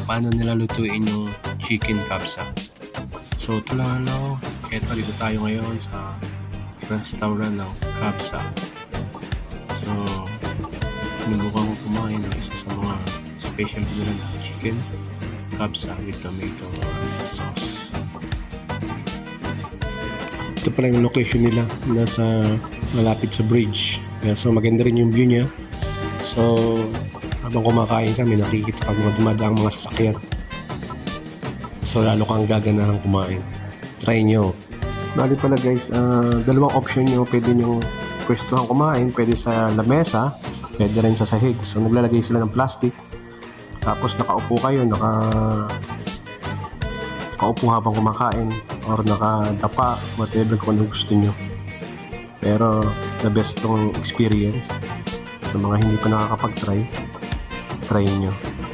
paano nila lutuin yung chicken kabsa. So ito lang, hello. Eto, dito tayo ngayon sa restaurant ng kabsa. So sinubukan ko kumain ng isa sa mga specials nila na chicken kabsa with tomato sauce. Ito pala yung location nila, nasa malapit sa bridge. So maganda rin yung view niya. So habang kumakain kami, nakikita ka mga dumadaang mga sasakyan. So lalo kang gaganahan kumain. Try nyo. Bali pala guys, dalawang option nyo. Pwede nyo pwestuhan kumain. Pwede sa lamesa, pwede rin sa sahig. So naglalagay sila ng plastic. Tapos nakaupo kayo, nakaupo habang kumakain. Or nakadapa, whatever kung ano gusto nyo. Pero the best tong experience. Sa mga hindi pa nakakapag-try, try nyo.